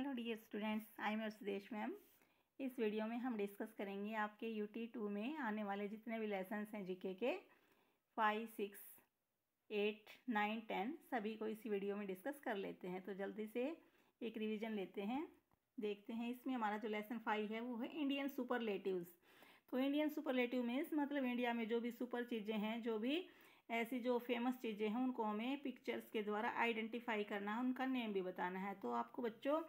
Hello dear students, I am your Sudesh ma'am. इस video में हम डिस्कस करेंगे आपके यूटी 2 में आने वाले जितने भी लेसन्स हैं जीके के 5, 6, 8, 9, 10 सभी को इसी वीडियो में डिस्कस कर लेते हैं। तो जल्दी से एक रिवीजन लेते हैं, देखते हैं। इसमें हमारा जो लेसन 5 है वो है इंडियन सुपरलेटिव्स। तो इंडियन सुपरलेटिव मीन्स मतलब इंडिया में जो भी सुपर चीज़ें हैं, जो भी ऐसी जो फेमस चीज़ें हैं उनको हमें पिक्चर्स के द्वारा आइडेंटिफाई करना है, उनका नेम भी बताना है। तो आपको बच्चों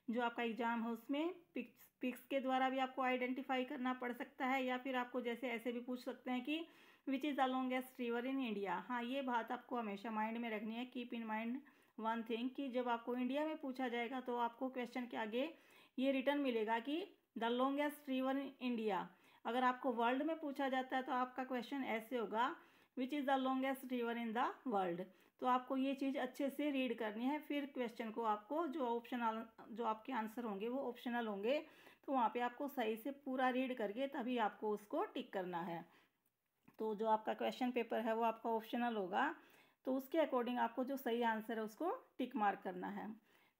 जो आपका एग्ज़ाम है उसमें पिक्स के द्वारा भी आपको आइडेंटिफाई करना पड़ सकता है, या फिर आपको जैसे ऐसे भी पूछ सकते हैं कि विच is the longest river in India. हाँ, ये बात आपको हमेशा माइंड में रखनी है। Keep in mind one thing कि जब आपको इंडिया में पूछा जाएगा तो आपको क्वेश्चन के आगे ये रिटर्न मिलेगा कि the longest river in India. अगर आपको वर्ल्ड में पूछा जाता है तो आपका क्वेश्चन ऐसे होगा, विच is the longest river in the world. तो आपको ये चीज़ अच्छे से रीड करनी है। फिर क्वेश्चन को आपको जो ऑप्शनल जो आपके आंसर होंगे वो ऑप्शनल होंगे, तो वहाँ पे आपको सही से पूरा रीड करके तभी आपको उसको टिक करना है। तो जो आपका क्वेश्चन पेपर है वो आपका ऑप्शनल होगा, तो उसके अकॉर्डिंग आपको जो सही आंसर है उसको टिक मार्क करना है।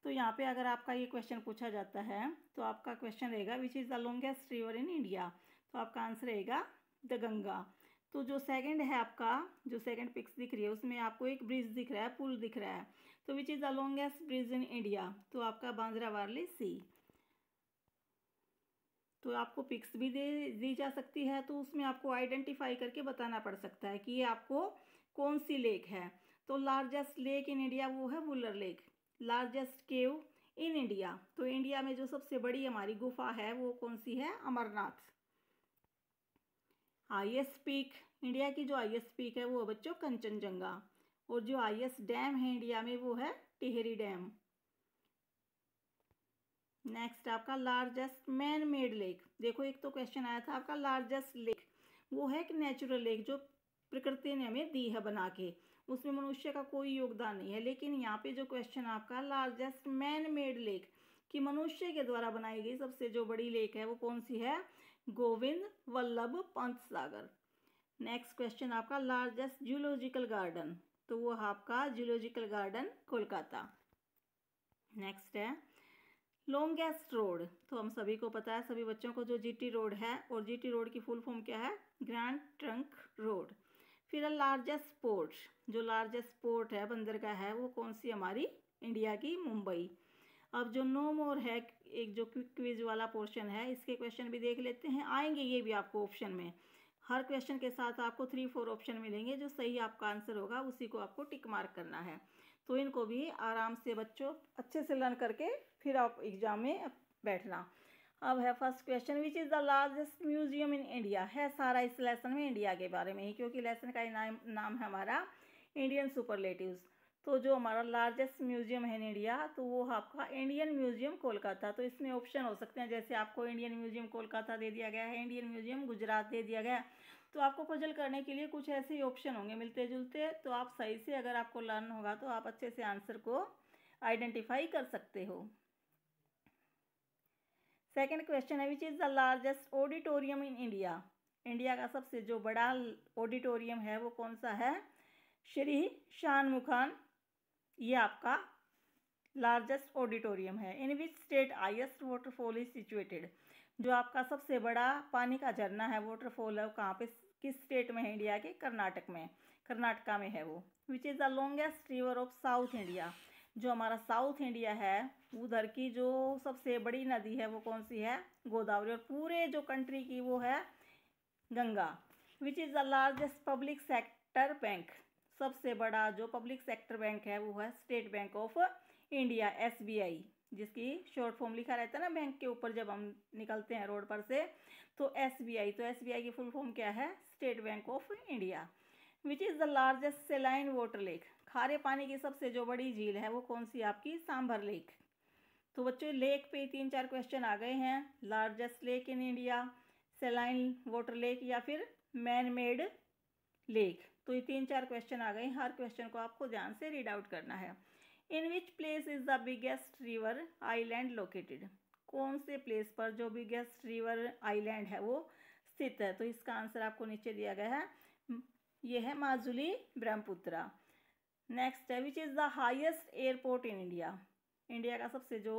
तो यहाँ पे अगर आपका ये क्वेश्चन पूछा जाता है तो आपका क्वेश्चन रहेगा विच is the longest river in India, तो आपका आंसर रहेगा द गंगा। तो जो सेकंड है आपका, जो सेकंड पिक्स दिख रही है उसमें आपको एक ब्रिज दिख रहा है, पुल दिख रहा है। तो विच is the longest bridge in India, तो आपका बांद्रा वारली सी। तो आपको पिक्स भी दी जा सकती है, तो उसमें आपको आइडेंटिफाई करके बताना पड़ सकता है कि ये आपको कौन सी लेक है। तो लार्जेस्ट लेक इन इंडिया वो है Wular lake. Largest cave in India, तो इंडिया में जो सबसे बड़ी हमारी गुफा है वो कौन सी है, अमरनाथ। हाईएस्ट पीक, इंडिया की जो हाईएस्ट पीक है वो है बच्चों कंचनजंगा। और जो हाईएस्ट डैम है इंडिया में वो है टिहरी डैम। नेक्स्ट आपका लार्जेस्ट मैन मेड लेक। देखो एक तो क्वेश्चन आया था आपका लार्जेस्ट लेक, वो है एक नेचुरल लेक जो प्रकृति ने हमें दी है बना के, उसमें मनुष्य का कोई योगदान नहीं है। लेकिन यहाँ पे जो क्वेश्चन आपका लार्जेस्ट मैन मेड लेक कि मनुष्य के द्वारा बनाई गई सबसे जो बड़ी लेक है वो कौन सी है, गोविंद वल्लभ पंत सागर। नेक्स्ट क्वेश्चन आपका लार्जेस्ट जूलॉजिकल गार्डन, तो वो आपका जूलॉजिकल गार्डन कोलकाता। नेक्स्ट है लॉन्गेस्ट रोड, तो हम सभी को पता है, सभी बच्चों को, जो जीटी रोड है, और जीटी रोड की फुल फॉर्म क्या है, ग्रैंड ट्रंक रोड। फिर लार्जेस्ट पोर्ट, जो लार्जेस्ट पोर्ट है बंदरगाह है वो कौन सी हमारी इंडिया की, मुंबई। अब जो नो मोर है, एक जो क्विज वाला पोर्शन है, इसके क्वेश्चन भी देख लेते हैं, आएंगे ये भी आपको ऑप्शन में। हर क्वेश्चन के साथ आपको 3-4 ऑप्शन मिलेंगे, जो सही आपका आंसर होगा उसी को आपको टिक मार्क करना है। तो इनको भी आराम से बच्चों अच्छे से लर्न करके फिर आप एग्जाम में बैठना। अब है first question, which is the largest museum in India. है सारा इस लेसन में इंडिया के बारे में ही, क्योंकि लेसन का नाम है हमारा इंडियन सुपरलेटिव्स। तो जो हमारा लार्जेस्ट म्यूजियम है इन इंडिया, तो वो आपका इंडियन म्यूजियम कोलकाता। तो इसमें ऑप्शन हो सकते हैं, जैसे आपको इंडियन म्यूजियम कोलकाता दे दिया गया है, इंडियन म्यूजियम गुजरात दे दिया गया है, तो आपको पजल करने के लिए कुछ ऐसे ही ऑप्शन होंगे मिलते जुलते। तो आप सही से अगर आपको लर्न होगा तो आप अच्छे से आंसर को आइडेंटिफाई कर सकते हो। सेकंड क्वेश्चन है, विच is the largest auditorium in India. India का सबसे जो बड़ा ऑडिटोरियम है वो कौन सा है, श्री शानमुखान, ये आपका लार्जेस्ट ऑडिटोरियम है। In which state highest waterfall is situated, जो आपका सबसे बड़ा पानी का झरना है, वाटरफॉल है, वो कहाँ पे, किस स्टेट में है इंडिया के, कर्नाटक में, कर्नाटका में है वो। विच is the longest river of south India, जो हमारा साउथ इंडिया है उधर की जो सबसे बड़ी नदी है वो कौन सी है, गोदावरी। और पूरे जो कंट्री की वो है गंगा। विच is the largest public sector bank, सबसे बड़ा जो पब्लिक सेक्टर बैंक है वो है state bank of India, SBI, जिसकी शॉर्ट फॉर्म लिखा रहता है ना बैंक के ऊपर जब हम निकलते हैं रोड पर से, तो एसबीआई। तो एसबीआई की फुल फॉर्म क्या है, state bank of India. Which is the largest saline water lake, खारे पानी की सबसे जो बड़ी झील है वो कौन सी आपकी, सांभर लेक। तो बच्चों लेक पे 3-4 क्वेश्चन आ गए हैं, largest lake in India, saline water lake, या फिर मैन मेड लेक। तो ये 3-4 क्वेश्चन आ गए, हर क्वेश्चन को आपको ध्यान से रीड आउट करना है। In which place is the biggest river island located, कौन से प्लेस पर जो बिगेस्ट रिवर आइलैंड है वो स्थित है। तो इसका आंसर आपको नीचे दिया गया है, ये है माजुली ब्रह्मपुत्रा। नेक्स्ट है, विच is the highest airport in India, India का सबसे जो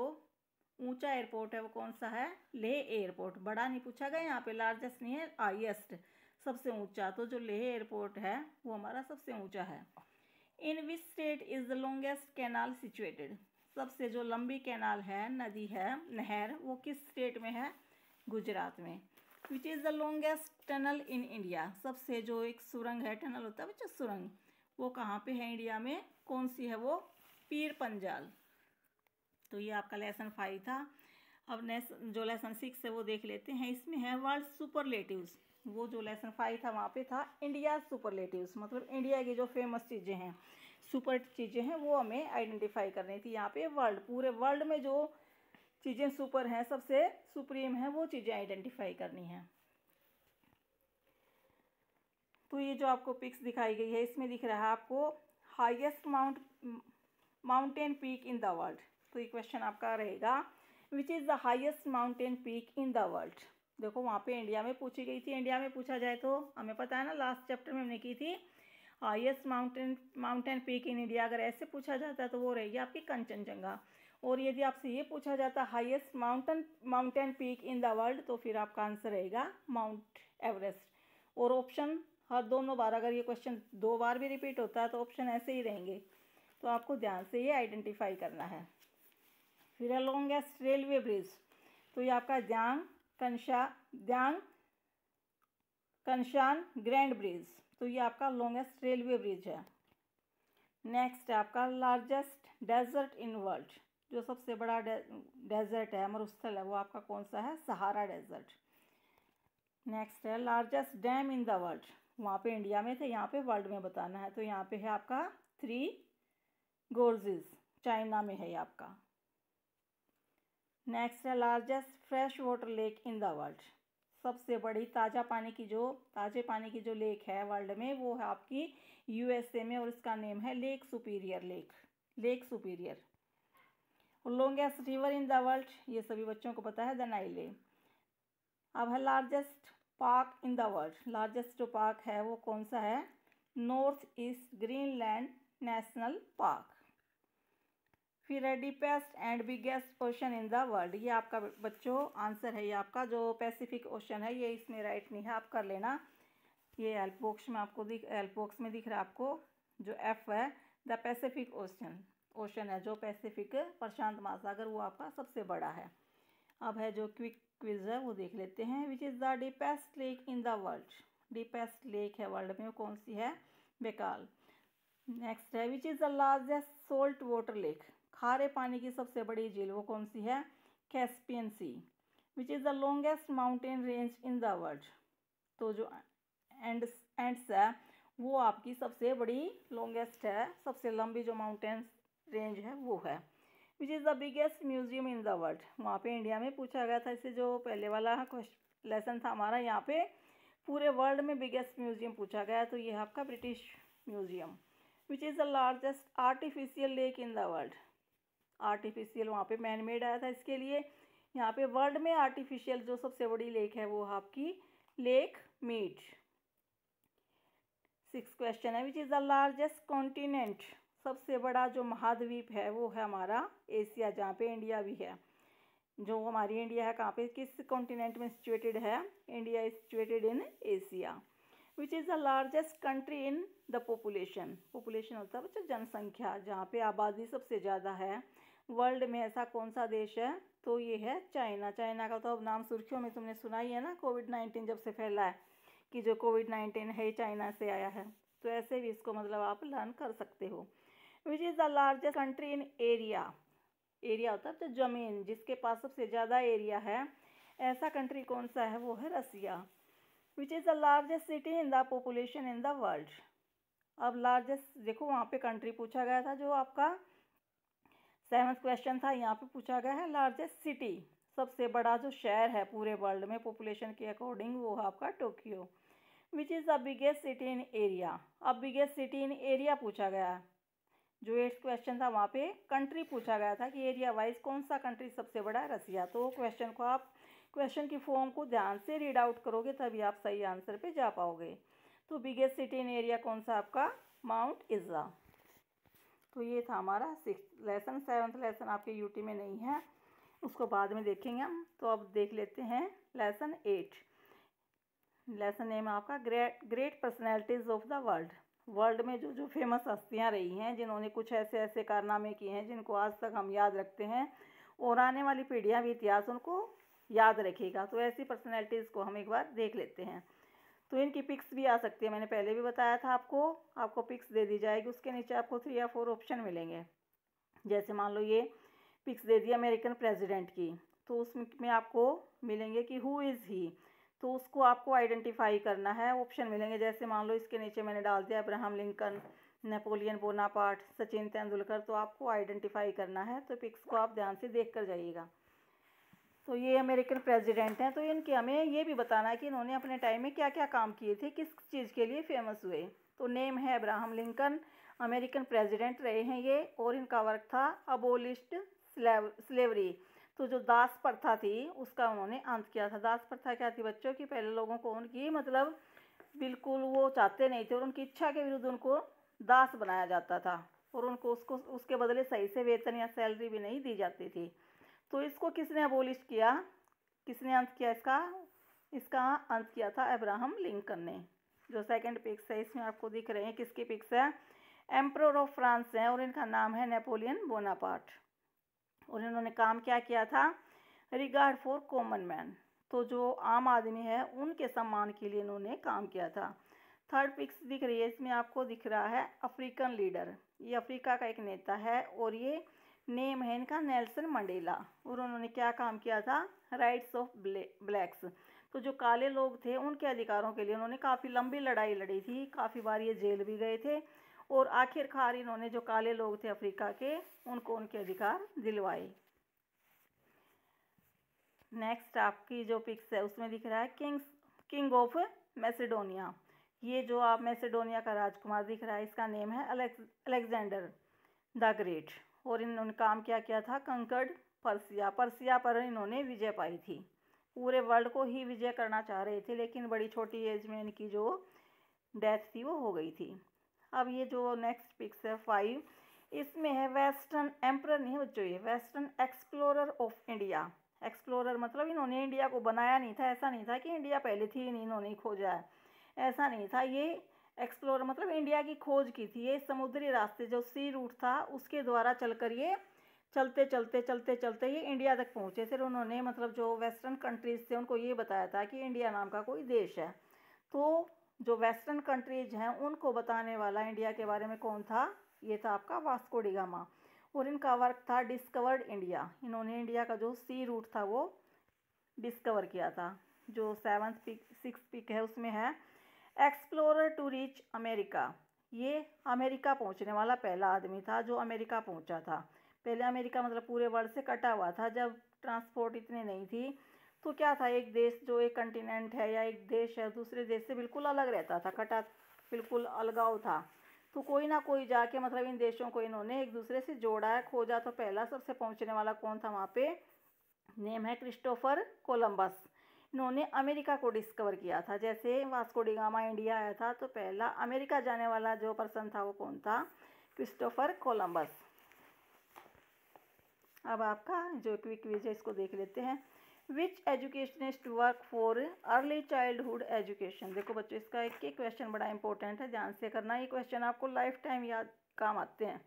ऊंचा एयरपोर्ट है वो कौन सा है? लेह एयरपोर्ट। बड़ा नहीं पूछा गया यहाँ पे, लार्जेस्ट नहीं है, हाईएस्ट, सबसे ऊंचा। तो जो लेह एयरपोर्ट है वो हमारा सबसे ऊंचा है। In which state is the longest canal situated? सबसे जो लंबी कैनाल है, नदी है, नहर, वो किस स्टेट में है? गुजरात में। विच is the longest tunnel in India? सबसे जो एक सुरंग है, टनल होता है बच्चा सुरंग, वो कहाँ पे है इंडिया में? कौन सी है वो? पीर पंजाल। तो ये आपका लेसन 5 था। अब नेक्स्ट जो लेसन 6 है वो देख लेते हैं। इसमें है वर्ल्ड सुपरलेटिव्स। वो जो लेसन 5 था वहाँ पे था इंडिया सुपरलेटिव्स, मतलब इंडिया की जो फेमस चीज़ें हैं, सुपर चीज़ें हैं, वो हमें आइडेंटिफाई करनी थी। यहाँ पे वर्ल्ड, पूरे वर्ल्ड में जो चीज़ें सुपर हैं, सबसे सुप्रीम है, वो चीज़ें आइडेंटिफाई करनी है। तो ये जो आपको पिक्स दिखाई गई है, इसमें दिख रहा है आपको highest mountain peak in the world. तो ये क्वेश्चन आपका रहेगा, विच is the highest mountain peak in the world. देखो वहाँ पे इंडिया में पूछी गई थी। इंडिया में पूछा जाए तो हमें पता है ना, लास्ट चैप्टर में हमने की थी highest mountain peak in India. अगर ऐसे पूछा जाता है तो वो रहेगी आपकी कंचनजंगा। और यदि आपसे ये पूछा जाता है highest mountain peak in the world, तो फिर आपका आंसर रहेगा माउंट एवरेस्ट। और ऑप्शन हर दोनों बार, अगर ये क्वेश्चन 2 बार भी रिपीट होता है तो ऑप्शन ऐसे ही रहेंगे। तो आपको ध्यान से ये आइडेंटिफाई करना है। फिर है लॉन्गेस्ट रेलवे ब्रिज। तो ये आपका द्यांग कनशान ग्रैंड ब्रिज। तो ये आपका लॉन्गेस्ट रेलवे ब्रिज है। नेक्स्ट है आपका लार्जेस्ट डेजर्ट इन वर्ल्ड। जो सबसे बड़ा डेजर्ट है, मरुस्थल है, वो आपका कौन सा है? Sahara desert. नेक्स्ट है largest dam in the world. वहाँ पे इंडिया में थे, यहाँ पे वर्ल्ड में बताना है। तो यहाँ पे है आपका 3 गोर्जेस, चाइना में है ये आपका। नेक्स्ट है largest fresh water lake in the world. सबसे बड़ी ताज़े पानी की जो लेक है वर्ल्ड में, वो है आपकी यूएसए में, और इसका नेम है लेक सुपीरियर। और longest river in the world, ये सभी बच्चों को पता है, द नाइल है। अब है largest park in the world. Largest जो पार्क है वो कौन सा है? North east Greenland national park. फिर है deepest and biggest ocean in the world. ये आपका बच्चों आंसर है, ये आपका जो पैसिफिक ओशन है, ये इसमें राइट नहीं है, आप कर लेना। ये हेल्प बॉक्स में दिख रहा है आपको, जो एफ है, द पैसिफिक ओशन है, जो पैसिफिक प्रशांत महासागर, वो आपका सबसे बड़ा है। अब है जो क्विक क्विज है वो देख लेते हैं। विच is the deepest lake in the world. Deepest lake है वर्ल्ड में, कौन सी है? बेकाल। नेक्स्ट है विच is the largest salt water lake. खारे पानी की सबसे बड़ी झील वो कौन सी है? Caspian sea. Which is the longest mountain range in the world. तो जो एंड्स है वो आपकी सबसे बड़ी लॉन्गेस्ट है, सबसे लंबी जो माउंटेन रेंज है वो है। विच is the biggest museum in the world. वहाँ पे इंडिया में पूछा गया था, इससे जो पहले वाला लेसन था हमारा, यहाँ पे पूरे वर्ल्ड में बिगेस्ट म्यूजियम पूछा गया, तो ये है आपका British museum. Which is the largest artificial lake in the world. Artificial वहाँ पे मैन मेड आया था इसके लिए। यहाँ पे वर्ल्ड में आर्टिफिशियल जो सबसे बड़ी लेक है वो आपकी लेक मीड। 6 क्वेश्चन है, विच इज़ द लार्जेस्ट कॉन्टिनेंट। सबसे बड़ा जो महाद्वीप है वो है हमारा एशिया, जहाँ पे इंडिया भी है। जो हमारी इंडिया है कहाँ पे, किस कॉन्टिनेंट में सिचुएटेड है? India is situated in Asia. Which is the largest country in the population. Population होता है बच्चा जनसंख्या, जहाँ पे आबादी सबसे ज़्यादा है वर्ल्ड में, ऐसा कौन सा देश है? तो ये है चाइना। चाइना का तो अब नाम सुर्खियों में तुमने सुना ही है ना, कोविड-19 जब से फैला है, कि जो कोविड-19 है चाइना से आया है। तो ऐसे भी इसको मतलब आप लर्न कर सकते हो। विच is the largest country in area. Area होता है तो ज़मीन, जिसके पास सबसे ज़्यादा एरिया है, ऐसा कंट्री कौन सा है? वो है Russia. Which is the largest city in the population in the world. अब लार्जेस्ट देखो, वहाँ पे कंट्री पूछा गया था, जो आपका 7th क्वेश्चन था, यहाँ पे पूछा गया है लार्जेस्ट सिटी, सबसे बड़ा जो शहर है पूरे वर्ल्ड में पॉपुलेशन के अकॉर्डिंग, वो है आपका Tokyo. Which is the biggest city in area. अब बिगेस्ट सिटी इन एरिया पूछा गया है। जो 8th क्वेश्चन था वहाँ पे कंट्री पूछा गया था कि एरिया वाइज कौन सा कंट्री सबसे बड़ा है? रसिया। तो क्वेश्चन को आप क्वेश्चन की फॉर्म को ध्यान से रीड आउट करोगे तभी आप सही आंसर पे जा पाओगे। तो बिगेस्ट सिटी इन एरिया कौन सा आपका? माउंट इज़ा। तो ये था हमारा 6th लेसन। 7th लेसन आपके यूटी में नहीं है। उसको बाद में देखेंगे हम। तो अब देख लेते हैं लेसन 8। लेसन नेम आपका great personalities of the world. World में जो जो फेमस हस्तियाँ रही हैं, जिन्होंने कुछ ऐसे ऐसे कारनामे किए हैं जिनको आज तक हम याद रखते हैं और आने वाली पीढ़ियाँ भी इतिहास उनको याद रखेगा। तो ऐसी पर्सनैलिटीज़ को हम एक बार देख लेते हैं। तो इनकी पिक्स भी आ सकती है, मैंने पहले भी बताया था आपको पिक्स दे दी जाएगी। उसके नीचे आपको 3 या 4 ऑप्शन मिलेंगे। जैसे मान लो ये पिक्स दे दी अमेरिकन प्रेसिडेंट की, तो उसमें आपको मिलेंगे कि हु इज़ ही, तो उसको आपको आइडेंटिफाई करना है। ऑप्शन मिलेंगे, जैसे मान लो इसके नीचे मैंने डाल दिया Abraham Lincoln, Napoleon Bonaparte, Sachin Tendulkar, तो आपको आइडेंटिफाई करना है। तो पिक्स को आप ध्यान से देख कर जाइएगा। तो ये अमेरिकन प्रेसिडेंट हैं, तो इनके हमें ये भी बताना है कि इन्होंने अपने टाइम में क्या क्या काम किए थे, किस चीज़ के लिए फेमस हुए। तो नेम है अब्राहम लिंकन, अमेरिकन प्रेसिडेंट रहे हैं ये, और इनका वर्क था अबोलिश्ड स्लेवरी। तो जो दास प्रथा थी उसका उन्होंने अंत किया था। दास प्रथा क्या थी बच्चों की, पहले लोगों को उनकी मतलब बिल्कुल वो चाहते नहीं थे और उनकी इच्छा के विरुद्ध उनको दास बनाया जाता था और उनको उसके बदले सही से वेतन या सैलरी भी नहीं दी जाती थी। तो इसको किसने अबोलिश किया, किसने अंत किया इसका अंत किया था अब्राहम लिंकन ने। जो सेकंड पिक्स है इसमें आपको दिख रहे हैं किसकी पिक्स है, एम्परर ऑफ फ्रांस है और इनका नाम है नेपोलियन बोनापार्ट। और इन्होंने काम क्या किया था, रिगार्ड फॉर कॉमन मैन, तो जो आम आदमी है उनके सम्मान के लिए इन्होंने काम किया था। थर्ड पिक्स दिख रही है, इसमें आपको दिख रहा है अफ्रीकन लीडर, ये अफ्रीका का एक नेता है और ये नेम है इनका नेल्सन मंडेला। और उन्होंने क्या काम किया था, राइट्स ऑफ ब्लैक्स, तो जो काले लोग थे उनके अधिकारों के लिए उन्होंने काफ़ी लंबी लड़ाई लड़ी थी, काफ़ी बार ये जेल भी गए थे और आखिरकार इन्होंने जो काले लोग थे अफ्रीका के उनको उनके अधिकार दिलवाए। नेक्स्ट आपकी जो पिक्स है उसमें दिख रहा है किंग ऑफ मैसेडोनिया। ये जो आप मैसेडोनिया का राजकुमार दिख रहा है इसका नेम है अलेक्जेंडर द ग्रेट। और इन्होंने काम क्या किया था, कंकर्ड पर्सिया पर इन्होंने विजय पाई थी। पूरे वर्ल्ड को ही विजय करना चाह रहे थे, लेकिन बड़ी छोटी एज में इनकी जो डेथ थी वो हो गई थी। अब ये जो नेक्स्ट पिक्स है 5, इसमें है वेस्टर्न एम्परर नहीं बच्चों, ये western explorer of India. Explorer मतलब इन्होंने इंडिया को बनाया नहीं था, ऐसा नहीं था कि इंडिया पहले थी नहीं इन्होंने खोजा है, ऐसा नहीं था। ये एक्सप्लोरर मतलब इंडिया की खोज की थी। ये समुद्री रास्ते जो सी रूट था उसके द्वारा चलकर ये चलते चलते चलते चलते ये इंडिया तक पहुँचे। फिर उन्होंने मतलब जो वेस्टर्न कंट्रीज थे उनको ये बताया था कि इंडिया नाम का कोई देश है। तो जो वेस्टर्न कंट्रीज हैं उनको बताने वाला इंडिया के बारे में कौन था, ये था आपका वास्को डी गामा। और इनका वर्क था डिस्कवर्ड इंडिया, इन्होंने इंडिया का जो सी रूट था वो डिस्कवर किया था। जो 6th पिक है उसमें है एक्सप्लोरर टू रीच अमेरिका। ये अमेरिका पहुंचने वाला पहला आदमी था जो अमेरिका पहुंचा था। पहले अमेरिका मतलब पूरे वर्ल्ड से कटा हुआ था, जब ट्रांसपोर्ट इतनी नहीं थी तो क्या था, एक देश जो एक कंटिनेंट है या एक देश है दूसरे देश से बिल्कुल अलग रहता था, कटा बिल्कुल अलगाव था। तो कोई ना कोई जाके मतलब इन देशों को इन्होंने एक दूसरे से जोड़ा है, खोजा। तो पहला सबसे पहुंचने वाला कौन था वहाँ पे, नेम है क्रिस्टोफर कोलंबस। इन्होंने अमेरिका को डिस्कवर किया था। जैसे वास्को डी गामा इंडिया आया था तो पहला अमेरिका जाने वाला जो पर्सन था वो कौन था, क्रिस्टोफर कोलंबस। अब आपका जो क्विक क्विज है इसको देख लेते हैं। Which educationist work for early childhood education. देखो बच्चों इसका एक क्वेश्चन बड़ा इंपॉर्टेंट है, ध्यान से करना, ये क्वेश्चन आपको लाइफ टाइम याद काम आते हैं।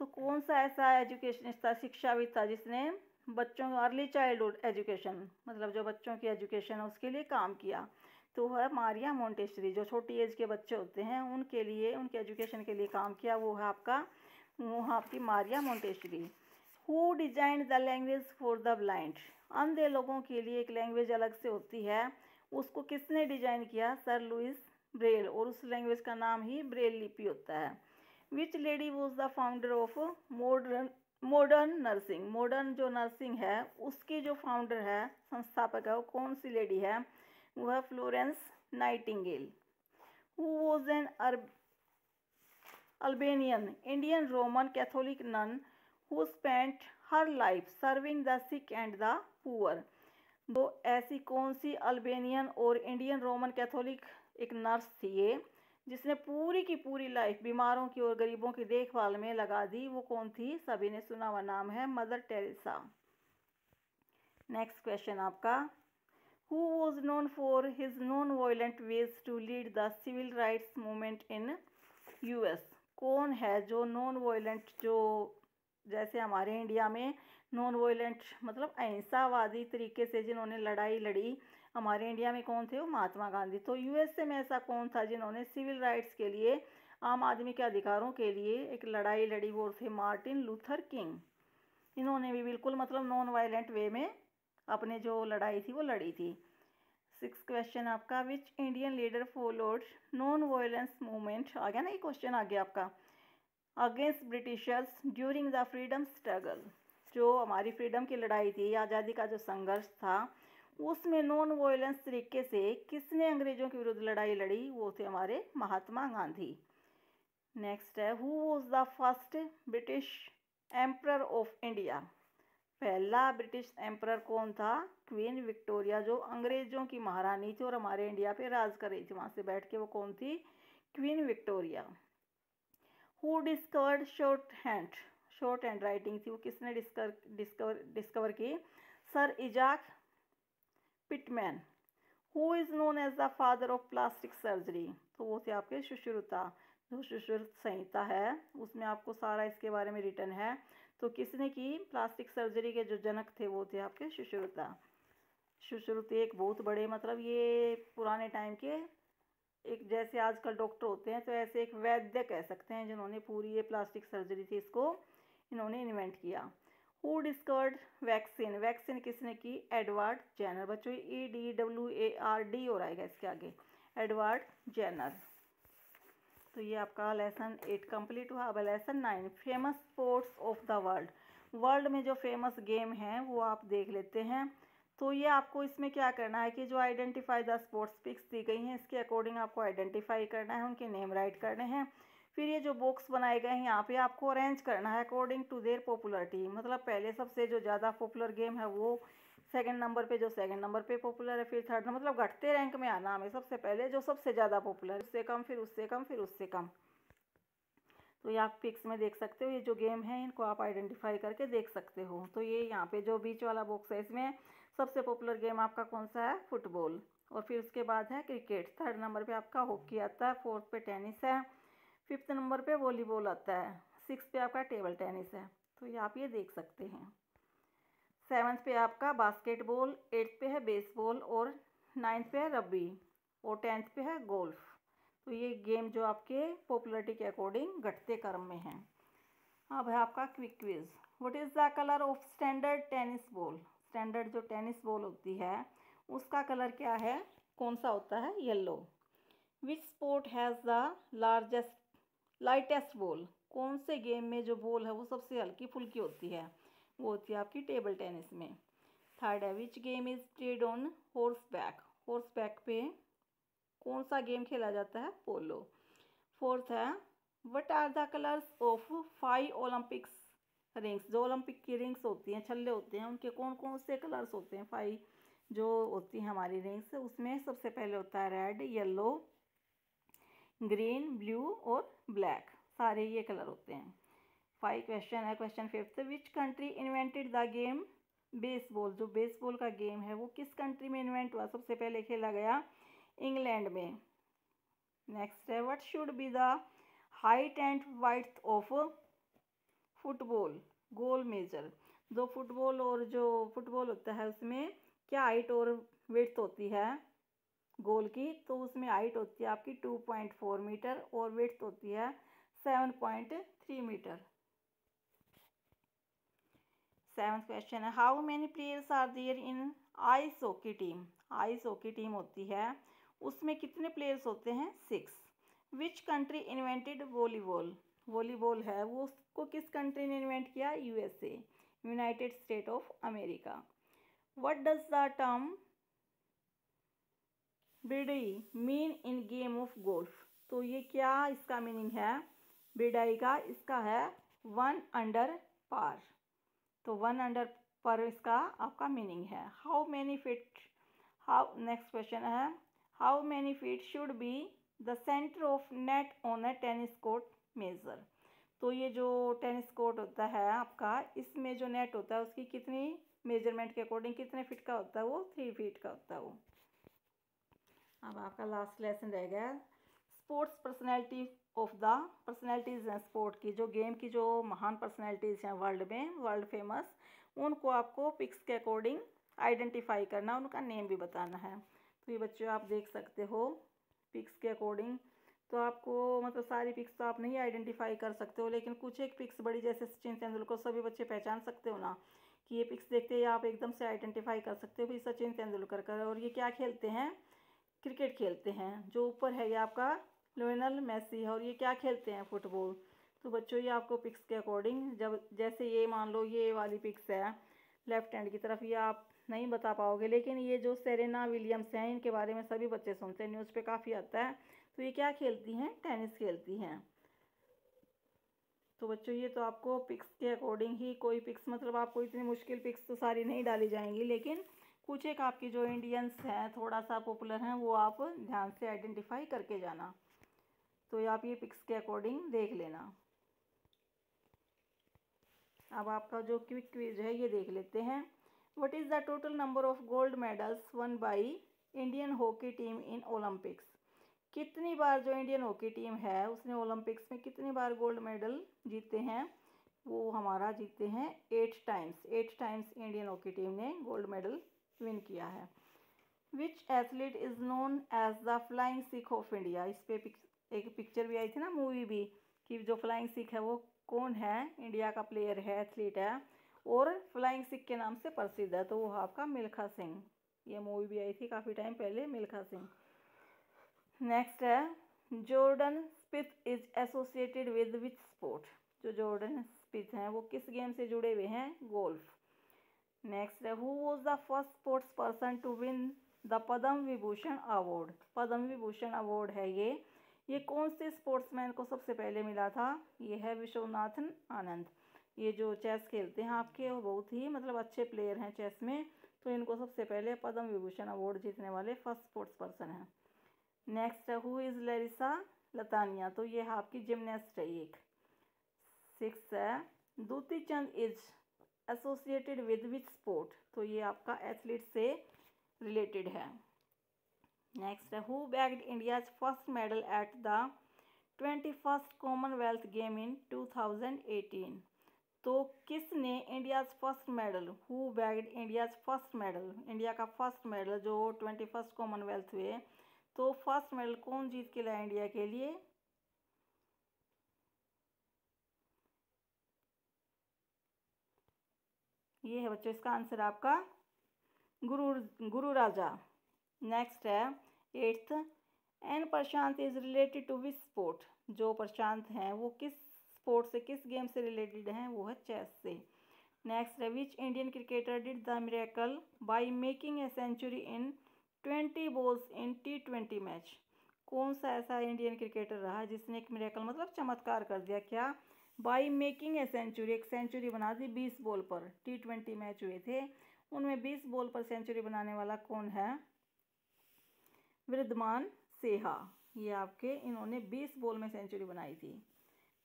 तो कौन सा ऐसा एजुकेशनिस्ट था, शिक्षाविद था, जिसने बच्चों अर्ली चाइल्डहुड एजुकेशन मतलब जो बच्चों की एजुकेशन है उसके लिए काम किया। तो है मारिया मोंटेसरी, जो छोटी एज के बच्चे होते हैं उनके लिए उनके एजुकेशन के लिए काम किया, वो है आपकी Maria Montessori. Who designed the language for the blind. अंधे लोगों के लिए एक लैंग्वेज अलग से होती है, उसको किसने डिजाइन किया, सर लुइस ब्रेल, और उस लैंग्वेज का नाम ही ब्रेल लिपि होता है। Which lady was the founder of modern nursing. Modern जो नर्सिंग है उसकी जो फाउंडर है, संस्थापक है, वो कौन सी लेडी है, वो है Florence Nightingale. Who was an Albanian Indian Roman Catholic nun who spent her life serving the sick and the poor। तो ऐसी कौन सी अल्बेनियन और इंडियन रोमन कैथोलिक एक नर्स थी ये, जिसने पूरी की पूरी लाइफ बीमारों की और गरीबों की देखभाल में लगा दी, वो कौन थी? सभी ने सुना हुआ नाम है, मदर टेरेसा। नेक्स्ट क्वेश्चन आपका, who was known for his non violent ways to lead the civil rights movement in US? कौन है जो नॉन वायलेंट, जो जैसे हमारे इंडिया में नॉन वायलेंट मतलब अहिंसावादी तरीके से जिन्होंने लड़ाई लड़ी, हमारे इंडिया में कौन थे? वो महात्मा गांधी। तो यूएसए में ऐसा कौन था जिन्होंने सिविल राइट्स के लिए, आम आदमी के अधिकारों के लिए एक लड़ाई लड़ी? वो थे मार्टिन लूथर किंग। इन्होंने भी बिल्कुल मतलब नॉन वायलेंट वे में अपने जो लड़ाई थी वो लड़ी थी। 6 क्वेश्चन आपका, which Indian leader followed non violence movement, आ गया ना ये क्वेश्चन, आ गया आपका, against Britishers during the freedom struggle? जो हमारी फ्रीडम की लड़ाई थी, आज़ादी का जो संघर्ष था, उसमें नॉन वायलेंस तरीके से किसने अंग्रेजों के विरुद्ध लड़ाई लड़ी? वो थे हमारे महात्मा गांधी। नेक्स्ट है, who was the first British emperor of India? पहला ब्रिटिश एम्परर कौन था? क्वीन विक्टोरिया, जो अंग्रेजों की महारानी थी और हमारे इंडिया पे राज कर रही थी वहाँ से बैठ के, वो कौन थी? Queen Victoria. Who discovered short hand writing थी, वो किसने डिस्कवर की? Sir Isaac Pitman. Who is known as the father of plastic surgery? तो वो थे आपके सुश्रुता। जो सुश्रुत संहिता है उसमें आपको सारा इसके बारे में रिटर्न है। तो किसने की प्लास्टिक सर्जरी के जो जनक थे वो थे आपके सुश्रुता। सुश्रुत एक बहुत बड़े मतलब ये पुराने टाइम के एक, जैसे आजकल डॉक्टर होते हैं तो ऐसे एक वैद्य कह सकते हैं, जिन्होंने पूरी ये प्लास्टिक सर्जरी थी इसको इन्होंने इन्वेंट किया। Who discovered vaccine? वैक्सीन किसने की? Edward Jenner. बच्चों EDWARD हो रहेगा इसके आगे, एडवर्ड जेनर। तो ये आपका लेसन 8 कंप्लीट हुआ। अब lesson 9, famous sports of the world. World में जो फेमस गेम हैं वो आप देख लेते हैं। तो ये आपको इसमें क्या करना है कि जो आइडेंटिफाई द स्पोर्ट्स पिक्स दी गई हैं इसके अकॉर्डिंग आपको आइडेंटिफाई करना है, उनके नेम राइट करने हैं। फिर ये जो बॉक्स बनाए गए हैं यहाँ पे आपको अरेंज करना है अकॉर्डिंग टू देयर पॉपुलरिटी, मतलब पहले सबसे जो ज़्यादा पॉपुलर गेम है वो, सेकंड नंबर पे जो सेकंड नंबर पे पॉपुलर है, फिर थर्ड, मतलब घटते रैंक में आना हमें, सबसे पहले जो सबसे ज़्यादा पॉपुलर, उससे कम, फिर उससे कम, फिर उससे कम। तो ये आप पिक्स में देख सकते हो, ये जो गेम है इनको आप आइडेंटिफाई करके देख सकते हो। तो ये यहाँ पे जो बीच वाला बॉक्स है इसमें सबसे पॉपुलर गेम आपका कौन सा है? फुटबॉल। और फिर उसके बाद है क्रिकेट, थर्ड नंबर पे आपका हॉकी आता है, फोर्थ पे टेनिस है, फिफ्थ नंबर पे वॉलीबॉल आता है, सिक्स पे आपका टेबल टेनिस है। तो ये आप ये देख सकते हैं। सेवन्थ पे आपका बास्केटबॉल, एट्थ पे है बेसबॉल, और नाइन्थ पे है रग्बी, और टेंथ पे है गोल्फ। तो ये गेम जो आपके पॉपुलरिटी के अकॉर्डिंग घटते क्रम में हैं। अब है आपका quick quiz, what is the colour of standard tennis ball? Standard जो टेनिस बॉल होती है उसका कलर क्या है, कौन सा होता है? Yellow. Which sport has the lightest ball? कौन से गेम में जो बॉल है वो सबसे हल्की फुल्की होती है? वो होती है आपकी टेबल टेनिस में। थर्ड है, which game is played on horseback? Horseback पे कौन सा गेम खेला जाता है? पोलो। फोर्थ है, what are the colours of 5 Olympics rings? जो ओलंपिक की रिंग्स होती हैं, छल्ले होते हैं, उनके कौन कौन से कलर्स होते हैं? 5 जो होती हैं हमारी रिंग्स, उसमें सबसे पहले होता है रेड, येलो, ग्रीन, ब्लू और ब्लैक, सारे ये कलर होते हैं। 5 क्वेश्चन है। Question fifth, which country invented the game baseball? जो बेसबॉल का गेम है वो किस कंट्री में इन्वेंट हुआ? सबसे पहले खेला गया इंग्लैंड में। नेक्स्ट है, what should be the height and width of football goal measure? जो फुटबॉल और जो फुटबॉल होता है उसमें क्या हाइट और विड्थ होती है गोल की? तो उसमें हाइट होती है आपकी 2.4 मीटर और विड्थ होती है 7.3 मीटर। सेवन्थ क्वेश्चन है, how many players are there in ice hockey team? Ice hockey team होती है उसमें कितने प्लेयर्स होते हैं? 6। Which country invented volleyball? Volleyball है वो उसको किस कंट्री ने इन्वेंट किया? USA, United State of America. What does the term birdie mean in game of golf? तो ये क्या इसका मीनिंग है बिडाई का? इसका है 1 अंडर पार। तो 1 अंडर पर इसका आपका मीनिंग है। How many feet, how next question है, how many feet should be the centre of net on a tennis court measure. तो ये जो टेनिस कोर्ट होता है आपका, इसमें जो नेट होता है उसकी कितनी मेजरमेंट के अकॉर्डिंग कितने फीट का होता है वो 3 फीट का होता है वो। अब आपका लास्ट लेसन रह गया sports personality of the personalities हैं स्पोर्ट की, जो गेम की जो महान पर्सनैलिटीज़ हैं वर्ल्ड में, वर्ल्ड फेमस, उनको आपको पिक्स के अकॉर्डिंग आइडेंटिफाई करना, उनका नेम भी बताना है। तो ये बच्चों आप देख सकते हो पिक्स के अकॉर्डिंग, तो आपको मतलब सारी पिक्स तो आप नहीं आइडेंटिफाई कर सकते हो, लेकिन कुछ एक पिक्स बड़ी, जैसे सचिन तेंदुलकर सभी बच्चे पहचान सकते हो ना, कि ये पिक्स देखते ही आप एकदम से आइडेंटिफाई कर सकते हो भी सचिन तेंदुलकर का, और ये क्या खेलते हैं, क्रिकेट खेलते हैं। जो ऊपर है ये आपका लियोनेल मेसी है, और ये क्या खेलते हैं, फुटबॉल। तो बच्चों ये आपको पिक्स के अकॉर्डिंग, जब जैसे ये मान लो ये वाली पिक्स है लेफ्ट हैंड की तरफ, ये आप नहीं बता पाओगे, लेकिन ये जो सेरेना विलियम्स हैं इनके बारे में सभी बच्चे सुनते हैं, न्यूज़ पे काफ़ी आता है। तो ये क्या खेलती हैं, टेनिस खेलती हैं। तो बच्चों ये तो आपको पिक्स के अकॉर्डिंग ही, कोई पिक्स मतलब आपको इतनी मुश्किल पिक्स तो सारी नहीं डाली जाएंगी, लेकिन कुछ एक आपकी जो इंडियंस हैं थोड़ा सा पॉपुलर हैं वो आप ध्यान से आइडेंटिफाई करके जाना। तो आप ये पिक्स के अकॉर्डिंग देख लेना। अब आपका जो क्विक क्विज है ये देख लेते हैं। What is the total number of gold medals one by Indian hockey team in Olympics. कितनी बार जो इंडियन हॉकी टीम है उसने ओलंपिक्स में कितनी बार गोल्ड मेडल जीते हैं, वो हमारा जीते हैं 8 times. 8 times Indian hockey team ने गोल्ड मेडल विन किया है। Which athlete is known as the flying Sikh of India. इस पे एक पिक्चर भी आई थी ना, मूवी भी, कि जो फ्लाइंग सिख है वो कौन है, इंडिया का प्लेयर है, एथलीट है, और फ्लाइंग सिख के नाम से प्रसिद्ध है, तो वो आपका मिल्खा सिंह। ये मूवी भी आई थी काफ़ी टाइम पहले, मिल्खा सिंह। नेक्स्ट है Jordan Spieth is associated with which sport. जो जॉर्डन स्पिथ हैं वो किस गेम से जुड़े हुए हैं, गोल्फ। नेक्स्ट है who was the first sports person to win the Padma Vibhushan award. Padma Vibhushan award है ये कौन से स्पोर्ट्समैन को सबसे पहले मिला था, ये है विश्वनाथन आनंद। ये जो चेस खेलते हैं आपके, वो बहुत ही मतलब अच्छे प्लेयर हैं चेस में, तो इनको सबसे पहले पद्म विभूषण अवार्ड जीतने वाले फर्स्ट स्पोर्ट्स पर्सन हैं। नेक्स्ट है हु इज़ लरिसा लतानिया। तो ये आपकी जिमनेस्ट है एक। 6 है Dutee Chand is associated with which sport. तो ये आपका एथलीट से रिलेटेड है। नेक्स्ट है who bagged India's first medal at the 21st Commonwealth game in 2018। तो किसने India's first medal, who bagged India's first medal, India का फर्स्ट मेडल जो 21st कॉमनवेल्थ हुए, तो फर्स्ट मेडल कौन जीत के लाया इंडिया के लिए, ये है बच्चों इसका आंसर आपका गुरु राजा। नेक्स्ट है 8th N Prashant is related to which sport. जो प्रशांत हैं वो किस स्पोर्ट से, किस गेम से रिलेटेड हैं, वो है चेस से। नेक्स्ट है which Indian cricketer did the miracle by making a century in 20 balls in T20 match. कौन सा ऐसा इंडियन क्रिकेटर रहा जिसने एक मिरेकल मतलब चमत्कार कर दिया, क्या, बाई मेकिंग ए सेंचुरी, एक सेंचुरी बना दी 20 बॉल पर। T20 मैच हुए थे उनमें 20 बॉल पर सेंचुरी बनाने वाला कौन है, वृद्धमान सेहा। ये आपके इन्होंने 20 बॉल में सेंचुरी बनाई थी।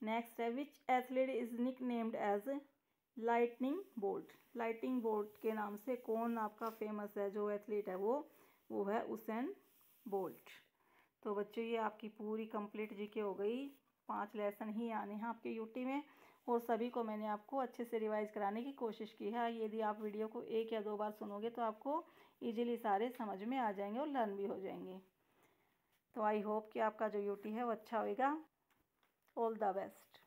नेक्स्ट है which athlete is nicknamed as lightning bolt. Lightning bolt के नाम से कौन आपका फेमस है, जो एथलीट है वो है उसेन बोल्ट। तो बच्चों ये आपकी पूरी कंप्लीट जीके हो गई। 5 लेसन ही आने हैं आपके यूटी में, और सभी को मैंने आपको अच्छे से रिवाइज कराने की कोशिश की है। यदि आप वीडियो को 1 या 2 बार सुनोगे तो आपको इजीली सारे समझ में आ जाएंगे और लर्न भी हो जाएंगे। तो आई होप कि आपका जो यूटी है वो अच्छा होगा। All the best.